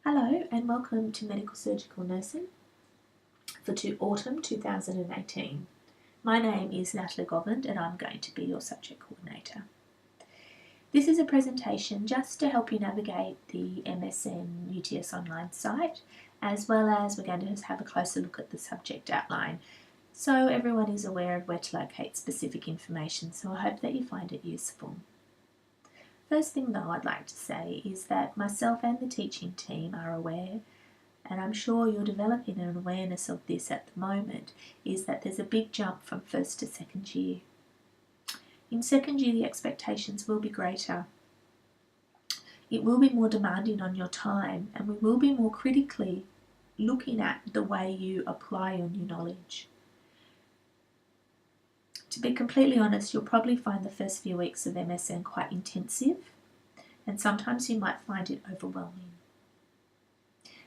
Hello and welcome to Medical Surgical Nursing for Autumn 2018. My name is Natalie Govland and I'm going to be your subject coordinator. This is a presentation just to help you navigate the MSN UTSonline site, as well as we're going to have a closer look at the subject outline so everyone is aware of where to locate specific information, so I hope that you find it useful. First thing though I'd like to say is that myself and the teaching team are aware, and I'm sure you're developing an awareness of this at the moment, is that there's a big jump from first to second year. In second year the expectations will be greater. It will be more demanding on your time, and we will be more critically looking at the way you apply your new knowledge. To be completely honest, you'll probably find the first few weeks of MSN quite intensive, and sometimes you might find it overwhelming.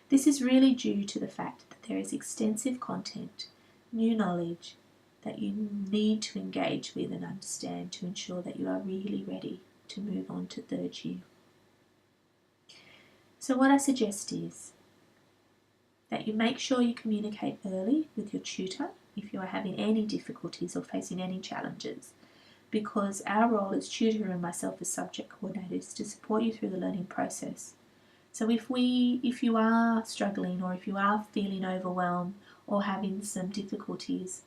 This is really due to the fact that there is extensive content, new knowledge that you need to engage with and understand to ensure that you are really ready to move on to third year. So what I suggest is that you make sure you communicate early with your tutor if you are having any difficulties or facing any challenges, because our role as tutor and myself as subject coordinator is to support you through the learning process. So if you are struggling, or if you are feeling overwhelmed or having some difficulties,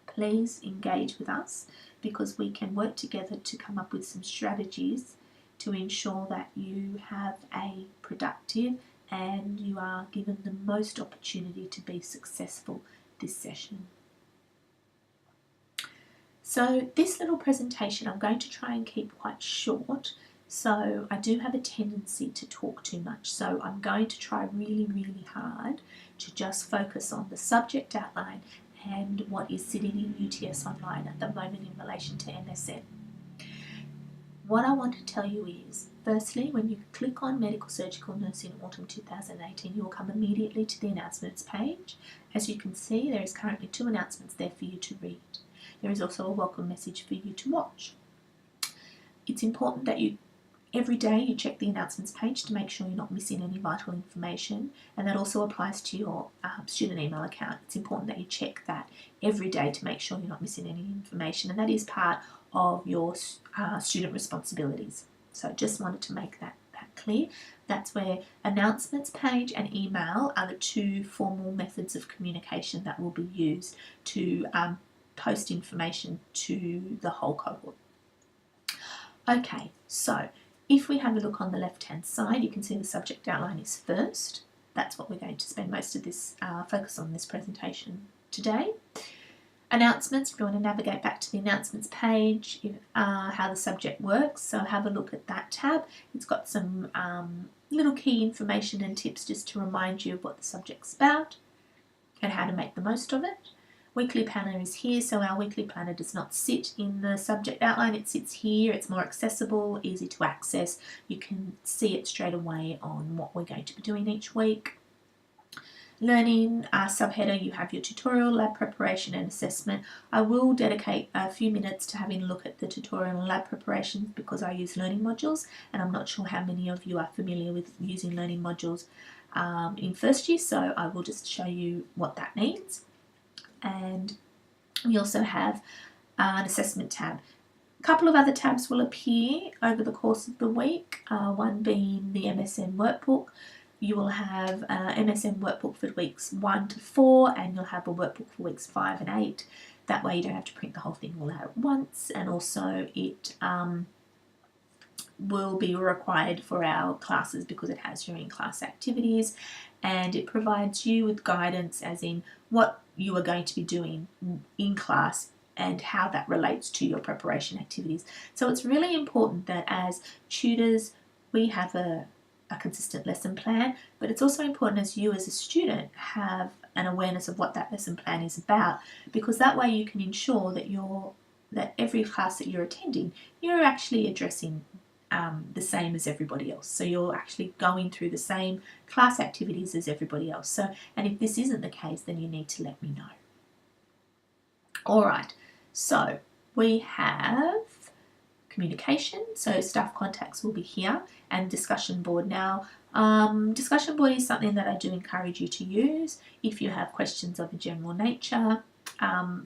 please engage with us, because we can work together to come up with some strategies to ensure that you have a productive and you are given the most opportunity to be successful this session. So this little presentation I'm going to try and keep quite short, so I do have a tendency to talk too much, so I'm going to try really hard to just focus on the subject outline and what is sitting in UTSonline at the moment in relation to MSN. What I want to tell you is, firstly, when you click on Medical Surgical Nursing Autumn 2018, you will come immediately to the announcements page. As you can see, there is currently 2 announcements there for you to read. There is also a welcome message for you to watch. It's important that every day you check the announcements page to make sure you're not missing any vital information, and that also applies to your student email account. It's important that you check that every day to make sure you're not missing any information, and that is part of your student responsibilities. So just wanted to make that clear. That's where announcements page and email are the 2 formal methods of communication that will be used to post information to the whole cohort. Okay, so if we have a look on the left hand side, you can see the subject outline is first. That's what we're going to spend most of this focus on this presentation today. Announcements, if you want to navigate back to the announcements page, how the subject works, so have a look at that tab. It's got some little key information and tips just to remind you of what the subject's about and how to make the most of it. Weekly planner is here, so our weekly planner does not sit in the subject outline, it sits here. It's more accessible, easy to access. You can see it straight away on what we're going to be doing each week. Learning subheader, you have your tutorial, lab preparation and assessment. I will dedicate a few minutes to having a look at the tutorial and lab preparations because I use learning modules, and I'm not sure how many of you are familiar with using learning modules in first year, so I will just show you what that means. And we also have an assessment tab. A couple of other tabs will appear over the course of the week, one being the MSN workbook. You will have MSN workbook for weeks 1 to 4, and you'll have a workbook for weeks 5 and 8. That way you don't have to print the whole thing all out at once, and also it will be required for our classes because it has your in-class activities, and it provides you with guidance as in what you are going to be doing in class and how that relates to your preparation activities. So it's really important that as tutors we have a consistent lesson plan, but it's also important as you as a student have an awareness of what that lesson plan is about, because that way you can ensure that every class that you're attending, you're actually addressing the same as everybody else. So you're actually going through the same class activities as everybody else. So, and if this isn't the case, then you need to let me know. Alright, so we have communication, so staff contacts will be here, and discussion board. Now Discussion board is something that I do encourage you to use. If you have questions of a general nature,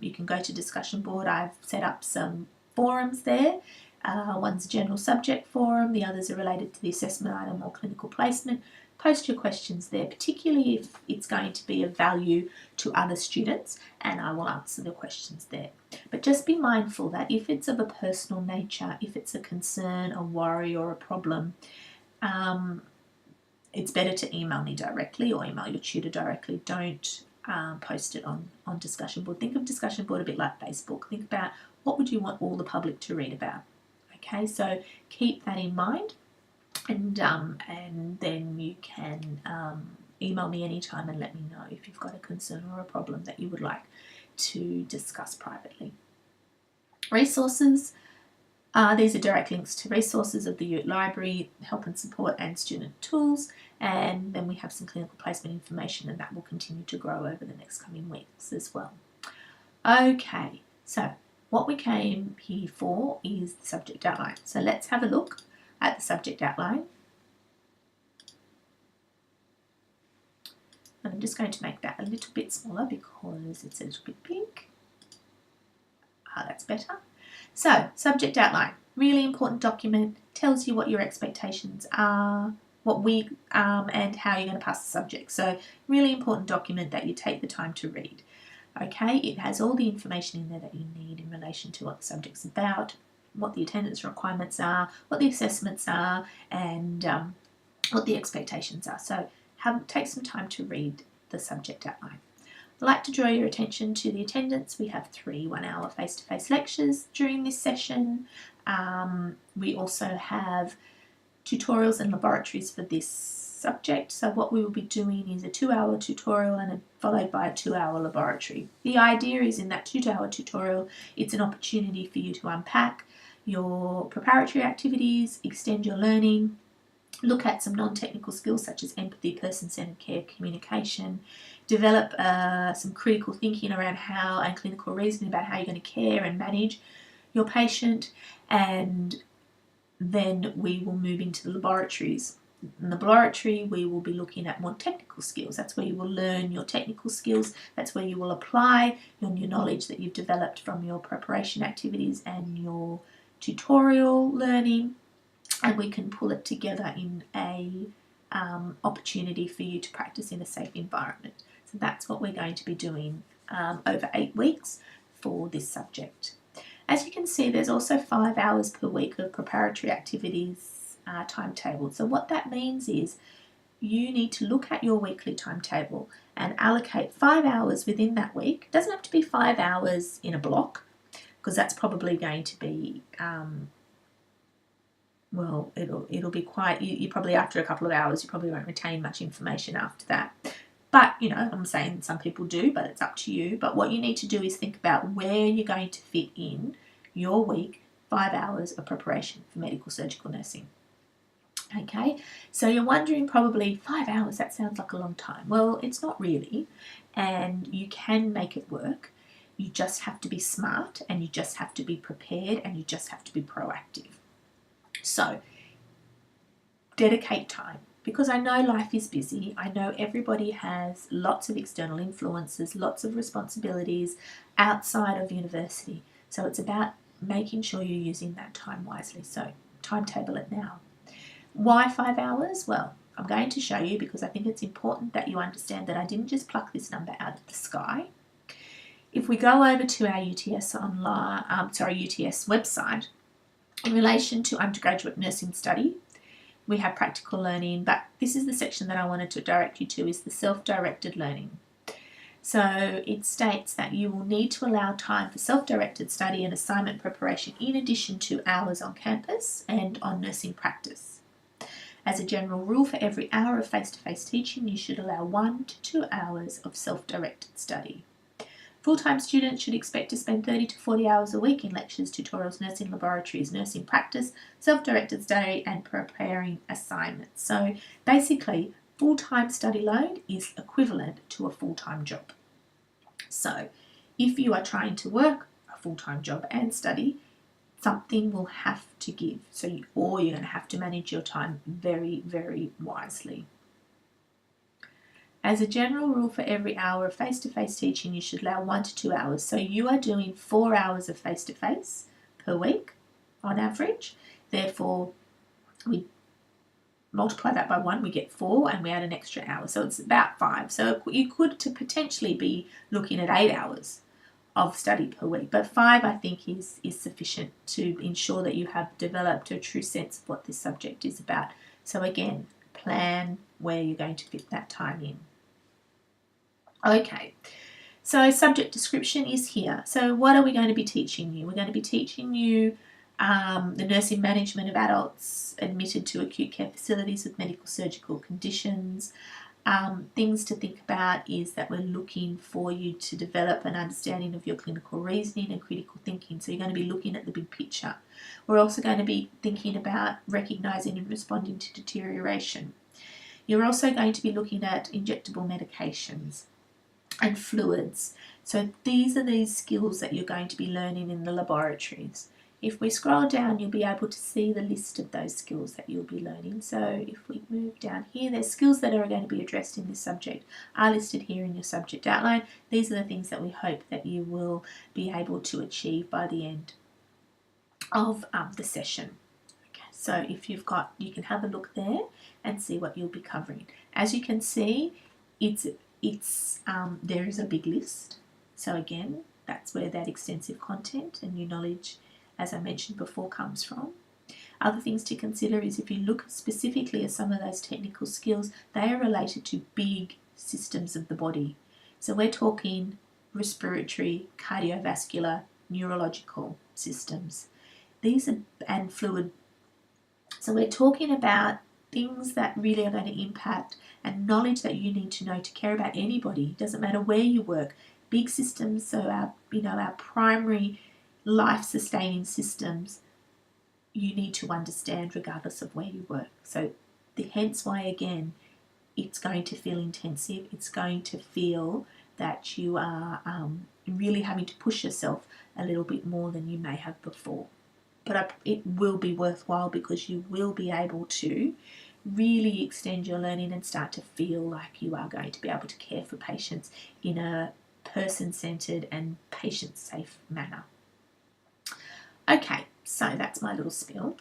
you can go to discussion board. I've set up some forums there. One's a general subject forum, the others are related to the assessment item or clinical placement. Post your questions there, particularly if it's going to be of value to other students, and I will answer the questions there. But just be mindful that if it's of a personal nature, if it's a concern, a worry or a problem, it's better to email me directly or email your tutor directly. Don't post it on discussion board. Think of discussion board a bit like Facebook. Think about what would you want all the public to read about. Okay, so keep that in mind, and then you can email me anytime and let me know if you've got a concern or a problem that you would like to discuss privately. Resources. These are direct links to resources of the UT Library, help and support and student tools, and then we have some clinical placement information, and that will continue to grow over the next coming weeks as well. Okay, so what we came here for is the subject outline. So let's have a look at the subject outline. And I'm just going to make that a little bit smaller because it's a little bit big. That's better. So, subject outline, really important document, tells you what your expectations are, and how you're going to pass the subject. So, really important document that you take the time to read. Okay, it has all the information in there that you need in relation to what the subject's about, what the attendance requirements are, what the assessments are, and what the expectations are. So, take some time to read the subject outline. I'd like to draw your attention to the attendance. We have 3 1-hour face-to-face lectures during this session. We also have tutorials and laboratories for this subject. So what we will be doing is a 2-hour tutorial and followed by a 2-hour laboratory. The idea is in that 2-hour tutorial, it's an opportunity for you to unpack your preparatory activities, extend your learning, look at some non-technical skills such as empathy, person-centered care, communication, develop some critical thinking around how and clinical reasoning about how you're going to care and manage your patient, and then we will move into the laboratories. In the laboratory, we will be looking at more technical skills. That's where you will learn your technical skills. That's where you will apply your new knowledge that you've developed from your preparation activities and your tutorial learning, and we can pull it together in a opportunity for you to practice in a safe environment. So that's what we're going to be doing over 8 weeks for this subject. As you can see, there's also 5 hours per week of preparatory activities timetable. So what that means is you need to look at your weekly timetable and allocate 5 hours within that week. It doesn't have to be 5 hours in a block, because that's probably going to be well, it'll be quite, you probably after a couple of hours you probably won't retain much information after that. But, you know, I'm saying some people do, but it's up to you. But what you need to do is think about where you're going to fit in your week 5 hours of preparation for medical surgical nursing. Okay, so you're wondering probably 5 hours, that sounds like a long time. Well, it's not really, and you can make it work. You just have to be smart, and you just have to be prepared, and you just have to be proactive. So, dedicate time, because I know life is busy. I know everybody has lots of external influences, lots of responsibilities outside of university. So it's about making sure you're using that time wisely. So timetable it now. Why 5 hours? Well, I'm going to show you because I think it's important that you understand that I didn't just pluck this number out of the sky. If we go over to our UTS UTS website, in relation to undergraduate nursing study, we have practical learning, but this is the section that I wanted to direct you to, is the self-directed learning. So it states that you will need to allow time for self-directed study and assignment preparation in addition to hours on campus and on nursing practice. As a general rule, for every hour of face-to-face teaching, you should allow 1 to 2 hours of self-directed study. Full-time students should expect to spend 30 to 40 hours a week in lectures, tutorials, nursing laboratories, nursing practice, self-directed study and preparing assignments. So basically, full-time study load is equivalent to a full-time job. So if you are trying to work a full-time job and study, something will have to give. Or you're going to have to manage your time very, very wisely. As a general rule, for every hour of face-to-face teaching, you should allow 1 to 2 hours. So you are doing 4 hours of face-to-face per week on average. Therefore, we multiply that by 1, we get 4, and we add an extra hour. So it's about 5. So you could potentially be looking at 8 hours of study per week. But 5, I think, is sufficient to ensure that you have developed a true sense of what this subject is about. So again, plan where you're going to fit that time in. Okay, so subject description is here. So what are we going to be teaching you? We're going to be teaching you the nursing management of adults admitted to acute care facilities with medical surgical conditions. Things to think about is that we're looking for you to develop an understanding of your clinical reasoning and critical thinking. So you're going to be looking at the big picture. We're also going to be thinking about recognising and responding to deterioration. You're also going to be looking at injectable medications and fluids. So these skills that you're going to be learning in the laboratories. If we scroll down, you'll be able to see the list of those skills that you'll be learning. So if we move down here, there's skills that are going to be addressed in this subject are listed here in your subject outline. These are the things that we hope that you will be able to achieve by the end of the session. Okay, so if you've got, you can have a look there and see what you'll be covering. As you can see, there is a big list. So again, that's where that extensive content and new knowledge, as I mentioned before, comes from. Other things to consider is if you look specifically at some of those technical skills, they are related to big systems of the body. So we're talking respiratory, cardiovascular, neurological systems. These are, and fluid. So we're talking about things that really are going to impact and knowledge that you need to know to care about anybody. It doesn't matter where you work. Big systems, so our primary life-sustaining systems, you need to understand regardless of where you work. So hence why, again, it's going to feel intensive. It's going to feel that you are really having to push yourself a little bit more than you may have before. But it will be worthwhile because you will be able to really extend your learning and start to feel like you are going to be able to care for patients in a person-centred and patient-safe manner. Okay, so that's my little spiel.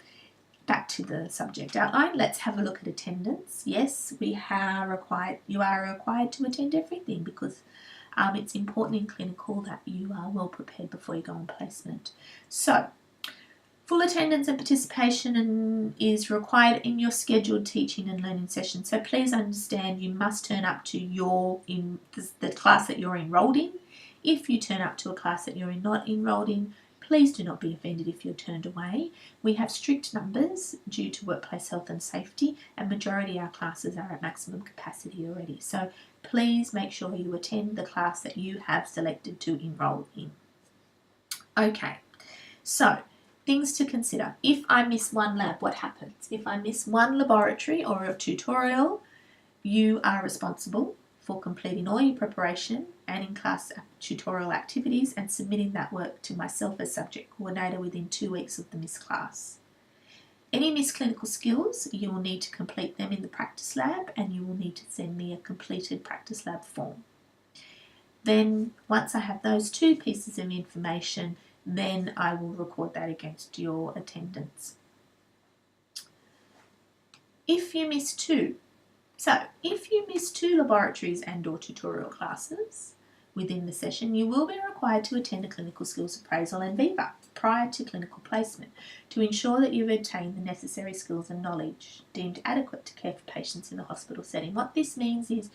Back to the subject outline. Let's have a look at attendance. Yes, you are required to attend everything because it's important in clinical that you are well prepared before you go on placement. So, full attendance and participation is required in your scheduled teaching and learning sessions. So please understand you must turn up to the class that you're enrolled in. If you turn up to a class that you're not enrolled in, please do not be offended if you're turned away. We have strict numbers due to workplace health and safety, and majority of our classes are at maximum capacity already. So please make sure you attend the class that you have selected to enroll in. Okay, so things to consider. If I miss one lab, what happens? If I miss one laboratory or a tutorial, you are responsible for completing all your preparation and in-class tutorial activities and submitting that work to myself as subject coordinator within 2 weeks of the missed class. Any missed clinical skills, you will need to complete them in the practice lab and you will need to send me a completed practice lab form. Then once I have those 2 pieces of information, then I will record that against your attendance. If you miss 2, so if you miss 2 laboratories and or tutorial classes within the session, you will be required to attend a clinical skills appraisal and VIVA prior to clinical placement to ensure that you've obtained the necessary skills and knowledge deemed adequate to care for patients in the hospital setting. What this means is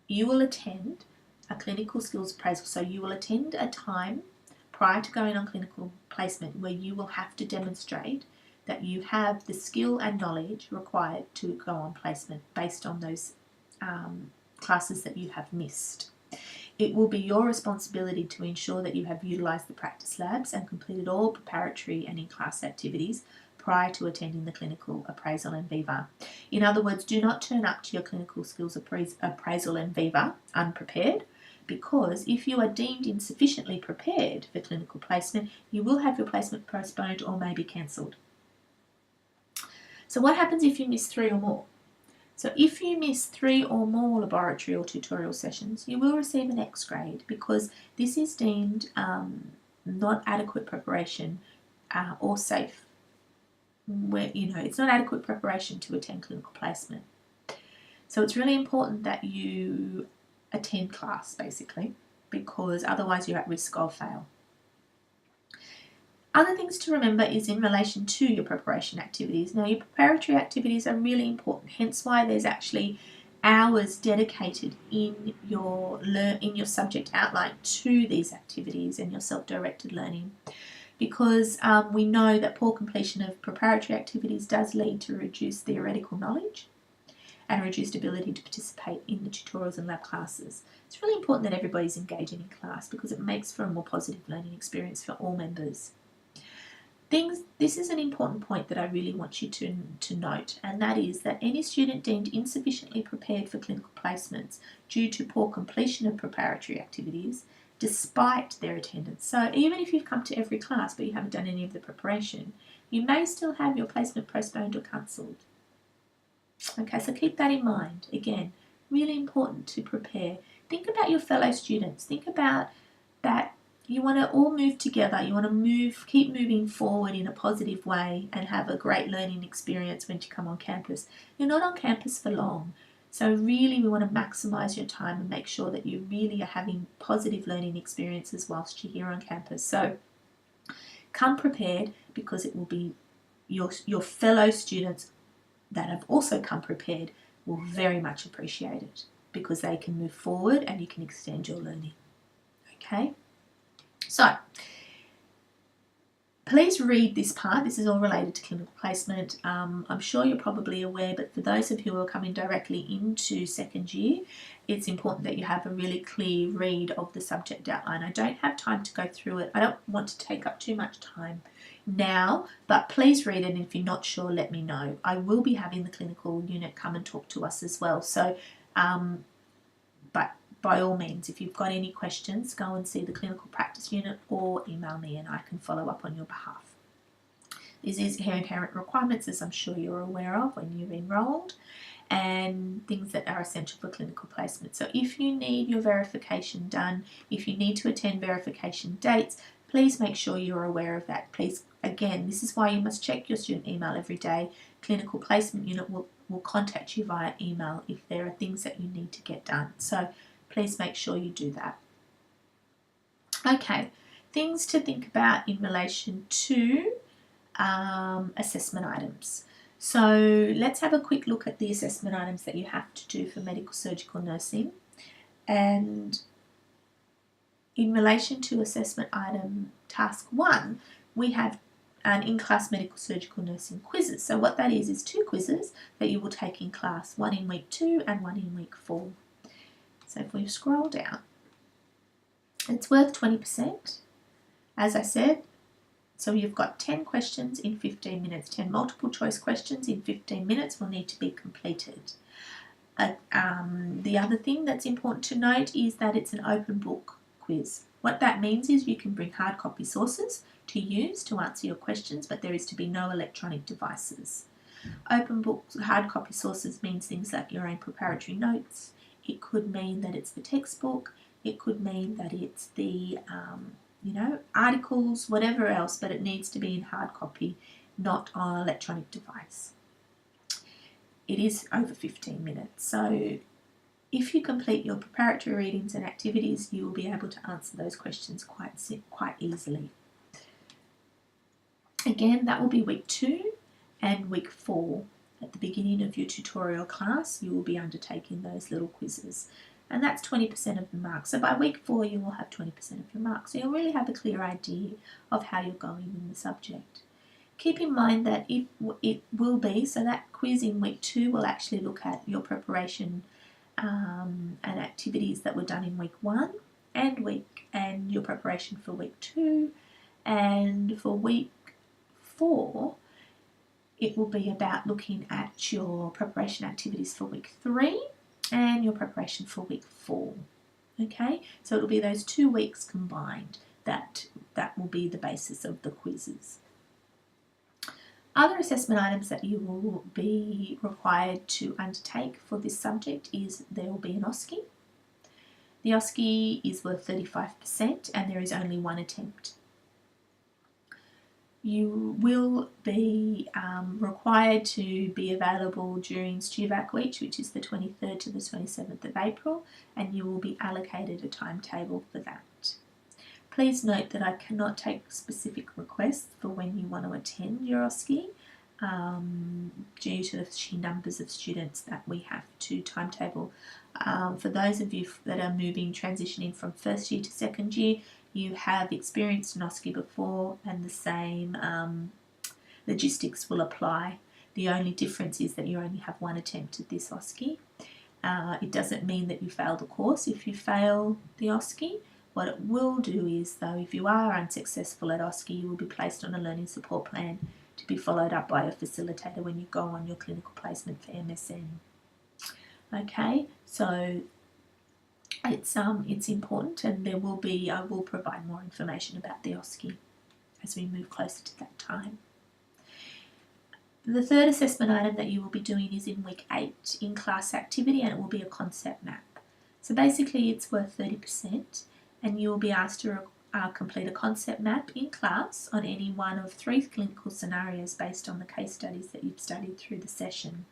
you will attend a clinical skills appraisal, so you will attend a time prior to going on clinical placement where you will have to demonstrate that you have the skill and knowledge required to go on placement based on those classes that you have missed. It will be your responsibility to ensure that you have utilised the practice labs and completed all preparatory and in-class activities prior to attending the clinical appraisal and VIVA. In other words, do not turn up to your clinical skills appraisal and VIVA unprepared. because if you are deemed insufficiently prepared for clinical placement, you will have your placement postponed or maybe cancelled. So what happens if you miss 3 or more? So if you miss 3 or more laboratory or tutorial sessions, you will receive an X grade, because this is deemed not adequate preparation or safe. Where, it's not adequate preparation to attend clinical placement. So it's really important that you attend class, basically, because otherwise you're at risk of fail. Other things to remember is in relation to your preparation activities. Now, your preparatory activities are really important, hence why there's actually hours dedicated in your subject outline to these activities and your self-directed learning, because we know that poor completion of preparatory activities does lead to reduced theoretical knowledge and reduced ability to participate in the tutorials and lab classes. It's really important that everybody's engaging in class, because it makes for a more positive learning experience for all members. This is an important point that I really want you to note, and that is that any student deemed insufficiently prepared for clinical placements due to poor completion of preparatory activities, despite their attendance. So even if you've come to every class but you haven't done any of the preparation, you may still have your placement postponed or cancelled. Okay, so keep that in mind. Again, really important to prepare. Think about your fellow students. Think about that you want to all move together. You want to keep moving forward in a positive way and have a great learning experience when you come on campus. You're not on campus for long. So really we want to maximise your time and make sure that you really are having positive learning experiences whilst you're here on campus. So come prepared, because it will be your fellow students that have also come prepared will very much appreciate it, because they can move forward and you can extend your learning. Okay? So, please read this part. This is all related to clinical placement. I'm sure you're probably aware, but for those of you who are coming directly into second year, it's important that you have a really clear read of the subject outline. I don't have time to go through it. I don't want to take up too much time now, but please read it, and if you're not sure, let me know. I will be having the clinical unit come and talk to us as well. So, but by all means, if you've got any questions, go and see the clinical practice unit or email me and I can follow up on your behalf. This is inherent requirements, as I'm sure you're aware of when you've enrolled, and things that are essential for clinical placement. So if you need your verification done, if you need to attend verification dates, please make sure you're aware of that. Please, again, this is why you must check your student email every day. Clinical placement unit will contact you via email if there are things that you need to get done. So please make sure you do that. Okay, things to think about in relation to assessment items. So let's have a quick look at the assessment items that you have to do for medical surgical nursing. And in relation to assessment item task 1, we have an in-class medical surgical nursing quizzes. So what that is 2 quizzes that you will take in class, one in week 2 and one in week 4. So if we scroll down, it's worth 20%, as I said. So you've got 10 questions in 15 minutes, 10 multiple choice questions in 15 minutes will need to be completed. The other thing that's important to note is that it's an open book quiz. What that means is you can bring hard copy sources to use to answer your questions, but there is to be no electronic devices. Open book hard copy sources means things like your own preparatory notes. It could mean that it's the textbook. It could mean that it's the articles, whatever else, but it needs to be in hard copy, not on an electronic device. It is over 15 minutes, so if you complete your preparatory readings and activities, you will be able to answer those questions quite easily. Again, that will be week 2 and week 4. At the beginning of your tutorial class, you will be undertaking those little quizzes. And that's 20% of the marks. So by week 4, you will have 20% of your marks. So you'll really have a clear idea of how you're going in the subject. Keep in mind that it will be, so that quiz in week 2 will actually look at your preparation and activities that were done in week 1 and your preparation for week 2. And for week 4, it will be about looking at your preparation activities for week 3 and your preparation for week 4. Okay, so it'll be those 2 weeks combined that will be the basis of the quizzes. Other assessment items that you will be required to undertake for this subject is there will be an OSCE. The OSCE is worth 35% and there is only 1 attempt. You will be required to be available during StuVac Week, which is the 23rd to the 27th of April, and you will be allocated a timetable for that. Please note that I cannot take specific requests for when you want to attend your OSCE due to the sheer numbers of students that we have to timetable. For those of you that are transitioning from first year to second year, you have experienced an OSCE before and the same logistics will apply. The only difference is that you only have 1 attempt at this OSCE. It doesn't mean that you fail the course if you fail the OSCE. What it will do is, though, if you are unsuccessful at OSCE, you will be placed on a learning support plan to be followed up by a facilitator when you go on your clinical placement for MSN. Okay, so it's important, and I will provide more information about the OSCE as we move closer to that time. The third assessment item that you will be doing is in week 8 in class activity, and it will be a concept map. So basically it's worth 30%, and you will be asked to complete a concept map in class on any one of 3 clinical scenarios based on the case studies that you've studied through the session.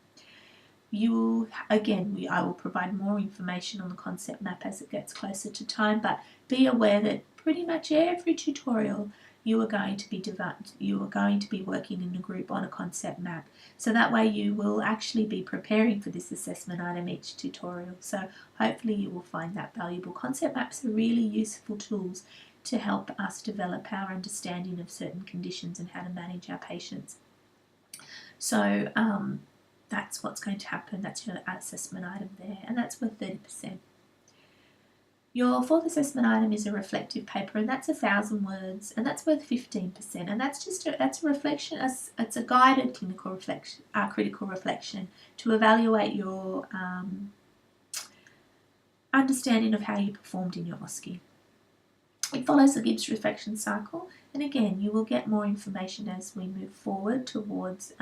I will provide more information on the concept map as it gets closer to time, but be aware that pretty much every tutorial you are going to be working in a group on a concept map. So that way you will actually be preparing for this assessment item each tutorial. So hopefully you will find that valuable. Concept maps are really useful tools to help us develop our understanding of certain conditions and how to manage our patients. So that's what's going to happen. That's your assessment item there, and that's worth 30%. Your fourth assessment item is a reflective paper, and that's 1,000 words, and that's worth 15%. And that's a reflection. It's a guided clinical reflection, critical reflection to evaluate your understanding of how you performed in your OSCE. It follows the Gibbs reflection cycle, and again, you will get more information as we move forward towards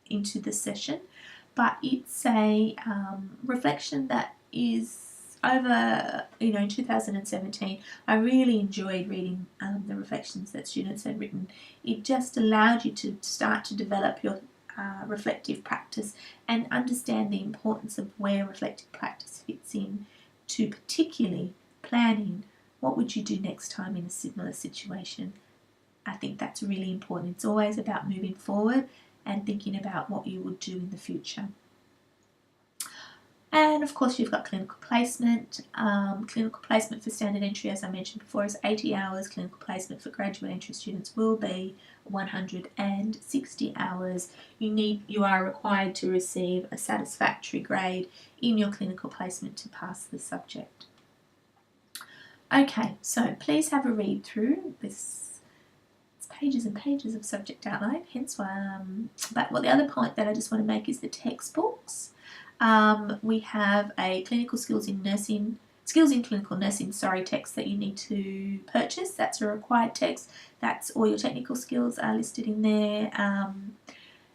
into the session, but it's a reflection that is over, in 2017, I really enjoyed reading the reflections that students had written. It just allowed you to start to develop your reflective practice and understand the importance of where reflective practice fits in to particularly planning what would you do next time in a similar situation. I think that's really important. It's always about moving forward and thinking about what you would do in the future. And of course you've got clinical placement. Clinical placement for standard entry, as I mentioned before, is 80 hours. Clinical placement for graduate entry students will be 160 hours. You are required to receive a satisfactory grade in your clinical placement to pass the subject. Okay, so please have a read through this. It's pages and pages of subject outline, hence why. But the other point that I just want to make is the textbooks. We have a clinical skills in clinical nursing, text that you need to purchase. That's a required text. That's all your technical skills are listed in there.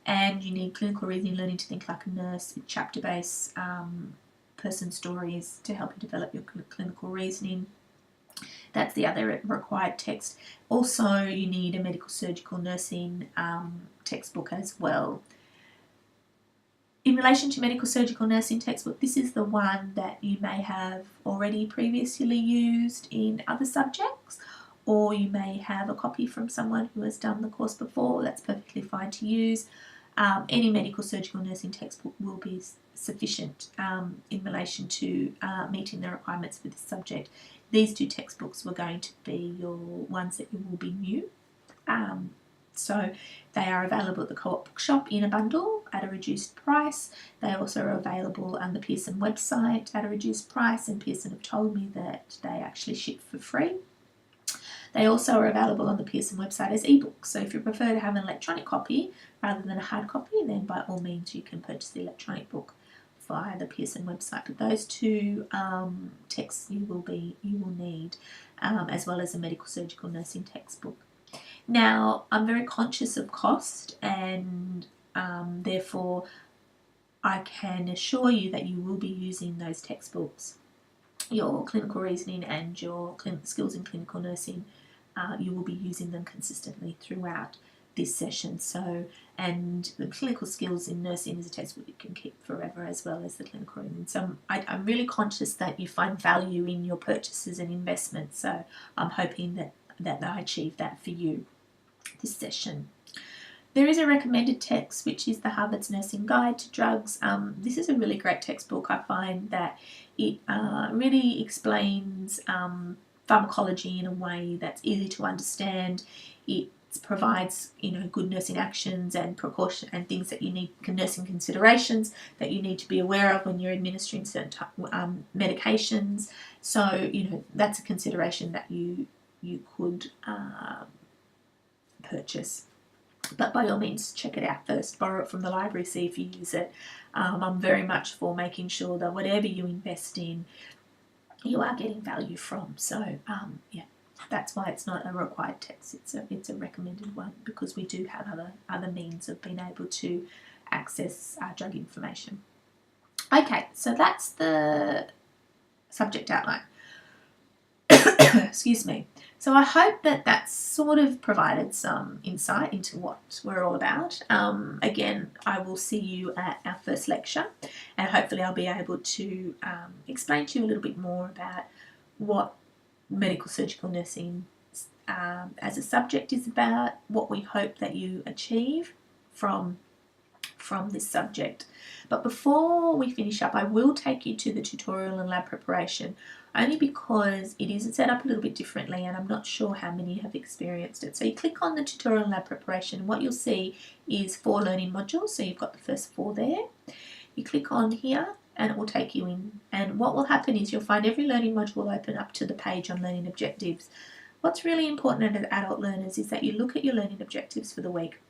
And you need clinical reasoning, learning to think like a nurse, with chapter-based person stories to help you develop your clinical reasoning. That's the other required text. Also, you need a medical surgical nursing textbook as well. In relation to medical surgical nursing textbook, this is the one that you may have already previously used in other subjects, or you may have a copy from someone who has done the course before. That's perfectly fine to use. Any medical surgical nursing textbook will be sufficient in relation to meeting the requirements for this subject. These two textbooks were going to be your ones that you will be new. So they are available at the Co-op Bookshop in a bundle at a reduced price. They also are available on the Pearson website at a reduced price, and Pearson have told me that they actually ship for free. They also are available on the Pearson website as ebooks. So if you prefer to have an electronic copy rather than a hard copy, then by all means you can purchase the electronic book via the Pearson website. But those two texts you will need, as well as a medical surgical nursing textbook. Now, I'm very conscious of cost, and therefore I can assure you that you will be using those textbooks, your clinical reasoning and your skills in clinical nursing. You will be using them consistently throughout this session. So, and the clinical skills in nursing is a textbook you can keep forever, as well as the clinical reasoning. So I'm really conscious that you find value in your purchases and investments. So I'm hoping that I achieve that for you this session. There is a recommended text, which is the Harvard's Nursing Guide to Drugs. This is a really great textbook. I find that it really explains pharmacology in a way that's easy to understand. It provides, good nursing actions and precaution and things that you need, nursing considerations that you need to be aware of when you're administering certain medications. So, that's a consideration that you could purchase. But by all means, check it out first. Borrow it from the library, see if you use it. I'm very much for making sure that whatever you invest in, you are getting value from. So, yeah, that's why it's not a required text. It's a recommended one, because we do have other means of being able to access drug information. Okay, so that's the subject outline. Excuse me. So I hope that that's sort of provided some insight into what we're all about. Again, I will see you at our first lecture, and hopefully I'll be able to explain to you a little bit more about what medical surgical nursing as a subject is about, what we hope that you achieve from this subject. But before we finish up, I will take you to the tutorial and lab preparation, only because it is set up a little bit differently, and I'm not sure how many have experienced it. So you click on the tutorial and lab preparation, and what you'll see is 4 learning modules. So you've got the first 4 there. You click on here and it will take you in, and what will happen is you'll find every learning module will open up to the page on learning objectives. What's really important as adult learners is that you look at your learning objectives for the week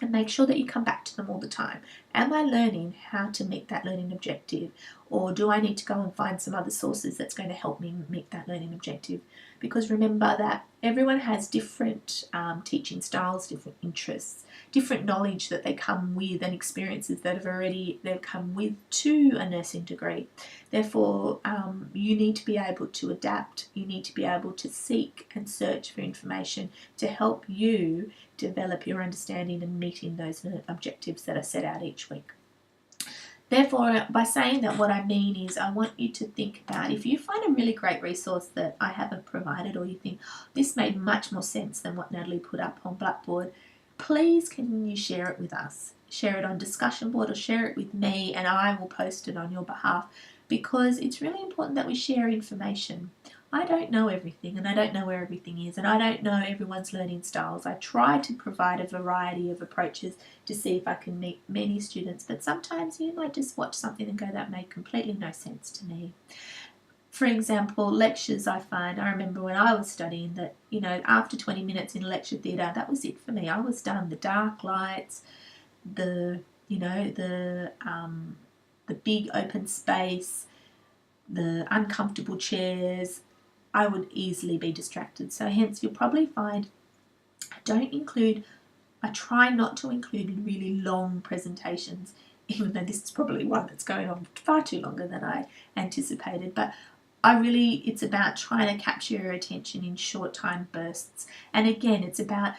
and make sure that you come back to them all the time. Am I learning how to meet that learning objective, or do I need to go and find some other sources that's going to help me meet that learning objective? Because remember that everyone has different teaching styles, different interests, different knowledge that they come with, and experiences that they've come with to a nursing degree. Therefore, you need to be able to adapt. You need to be able to seek and search for information to help you develop your understanding and meeting those objectives that are set out each week. Therefore, by saying that, what I mean is I want you to think about, if you find a really great resource that I haven't provided, or you think this made much more sense than what Natalie put up on Blackboard, please can you share it with us? Share it on discussion board, or share it with me, and I will post it on your behalf, because it's really important that we share information. I don't know everything, and I don't know where everything is, and I don't know everyone's learning styles. I try to provide a variety of approaches to see if I can meet many students, but sometimes you might just watch something and go, that made completely no sense to me. For example, lectures, I remember when I was studying that, after 20 minutes in a lecture theatre, that was it for me. I was done. The dark lights, the big open space, the uncomfortable chairs, I would easily be distracted. So hence you'll probably find I try not to include really long presentations, even though this is probably one that's going on far too longer than I anticipated. But it's about trying to capture your attention in short time bursts. And again, it's about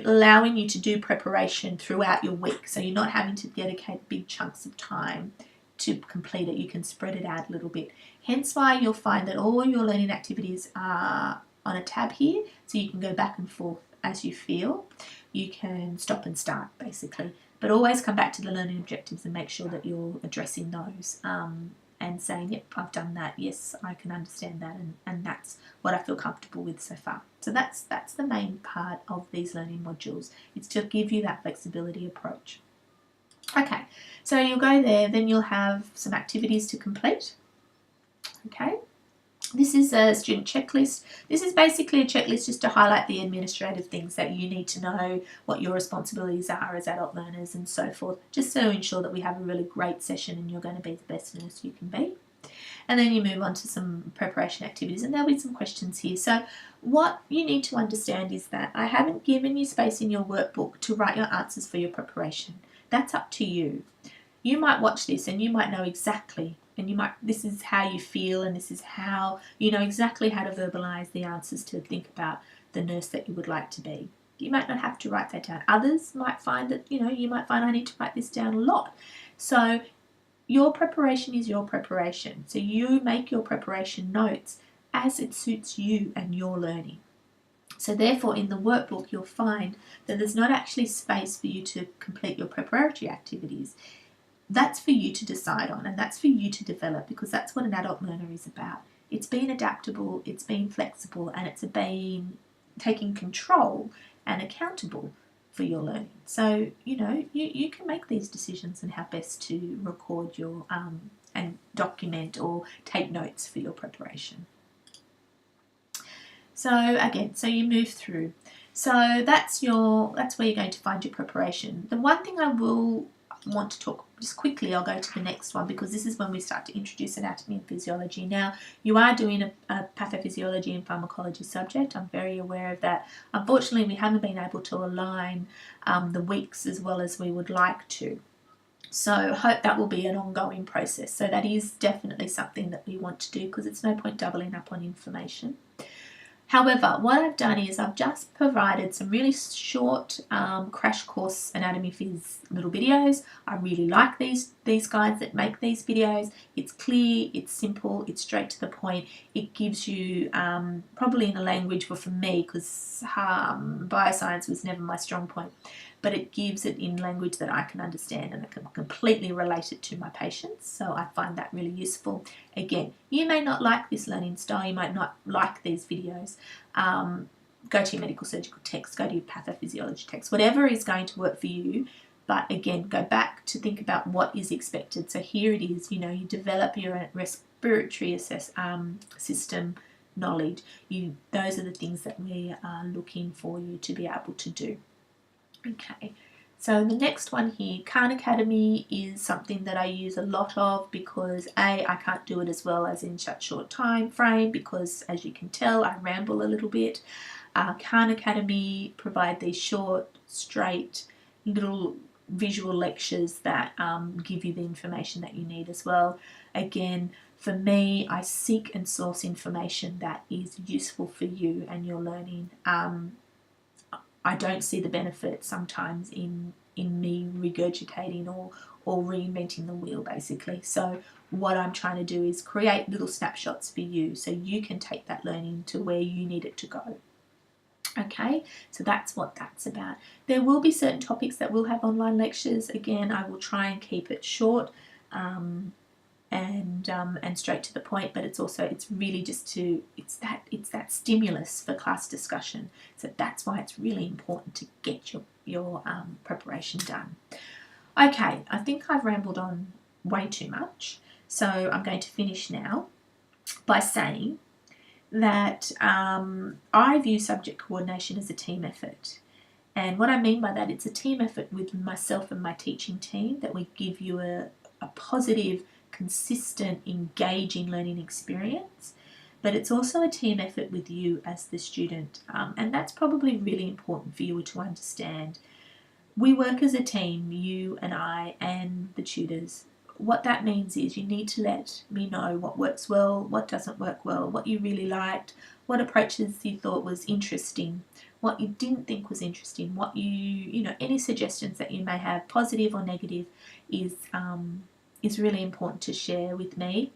allowing you to do preparation throughout your week, so you're not having to dedicate big chunks of time to complete it. You can spread it out a little bit. Hence why you'll find that all your learning activities are on a tab here, so you can go back and forth as you feel. You can stop and start, basically, but always come back to the learning objectives and make sure that you're addressing those and saying, yep, I've done that, yes, I can understand that, and that's what I feel comfortable with so far. So that's the main part of these learning modules. It's to give you that flexibility approach. Okay, so you'll go there, then you'll have some activities to complete. Okay, This is a student checklist. This is basically a checklist just to highlight the administrative things that you need to know, what your responsibilities are as adult learners and so forth, just to ensure that we have a really great session and you're going to be the best nurse you can be. And then you move on to some preparation activities, and there'll be some questions here. So what you need to understand is that I haven't given you space in your workbook to write your answers for your preparation. That's up to you. You might watch this and you might know exactly, and this is how you feel, and this is how you know exactly how to verbalize the answers to think about the nurse that you would like to be. You might not have to write that down. Others might find that, you might find I need to write this down a lot. So your preparation is your preparation. So you make your preparation notes as it suits you and your learning. So therefore, in the workbook, you'll find that there's not actually space for you to complete your preparatory activities. That's for you to decide on, and that's for you to develop, because that's what an adult learner is about. It's being adaptable, it's being flexible, and it's being taking control and accountable for your learning. So, you can make these decisions on how best to record your and document or take notes for your preparation. So again, so you move through. So that's where you're going to find your preparation. The one thing I will want to talk just quickly, I'll go to the next one, because this is when we start to introduce anatomy and physiology. Now, you are doing a pathophysiology and pharmacology subject. I'm very aware of that. Unfortunately, we haven't been able to align the weeks as well as we would like to. So I hope that will be an ongoing process. So that is definitely something that we want to do, because it's no point doubling up on information. However, what I've done is I've just provided some really short crash course anatomy phys little videos. I really like these guys that make these videos. It's clear, it's simple, it's straight to the point. It gives you probably in a language, well, for me, because bioscience was never my strong point, but it gives it in language that I can understand and I can completely relate it to my patients. So I find that really useful. Again, you may not like this learning style, you might not like these videos. Go to your medical surgical text, go to your pathophysiology text, whatever is going to work for you. But again, go back to think about what is expected. So here it is, you develop your respiratory system knowledge. Those are the things that we are looking for you to be able to do. Okay, so the next one here, Khan Academy, is something that I use a lot of because I can't do it as well as in such short time frame, because as you can tell I ramble a little bit. Khan Academy provide these short, straight, little visual lectures that give you the information that you need as well. Again, for me, I seek and source information that is useful for you and your learning. I don't see the benefit sometimes in me regurgitating or reinventing the wheel, basically. So what I'm trying to do is create little snapshots for you so you can take that learning to where you need it to go. Okay, so that's what that's about. There will be certain topics that will have online lectures. Again, I will try and keep it short and straight to the point, but it's really just it's that stimulus for class discussion. So that's why it's really important to get your preparation done. Okay, I think I've rambled on way too much, so I'm going to finish now by saying that I view subject coordination as a team effort. And what I mean by that, it's a team effort with myself and my teaching team, that we give you a positive, consistent, engaging learning experience. But it's also a team effort with you as the student. And that's probably really important for you to understand. We work as a team, you and I and the tutors. What that means is you need to let me know what works well, what doesn't work well, what you really liked, what approaches you thought was interesting, what you didn't think was interesting, what any suggestions that you may have, positive or negative, is really important to share with me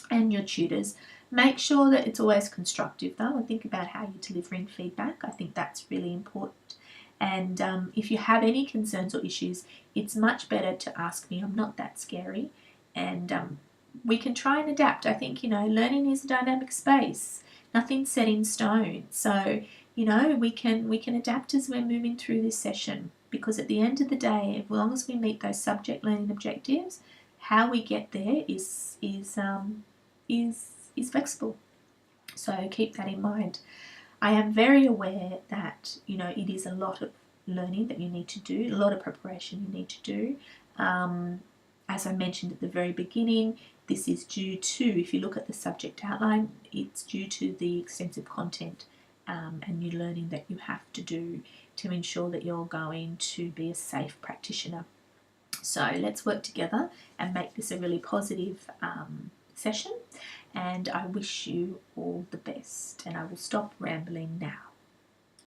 and your tutors. Make sure that it's always constructive though, and think about how you're delivering feedback. I think that's really important. And if you have any concerns or issues, it's much better to ask me. I'm not that scary, and we can try and adapt. I think learning is a dynamic space. Nothing's set in stone. So we can adapt as we're moving through this session, because at the end of the day, as long as we meet those subject learning objectives, how we get there is flexible. So keep that in mind. I am very aware that, you know, it is a lot of learning that you need to do, a lot of preparation you need to do. As I mentioned at the very beginning, this is due to, if you look at the subject outline, it's due to the extensive content and new learning that you have to do to ensure that you're going to be a safe practitioner. So let's work together and make this a really positive session, and I wish you all the best, and I will stop rambling now.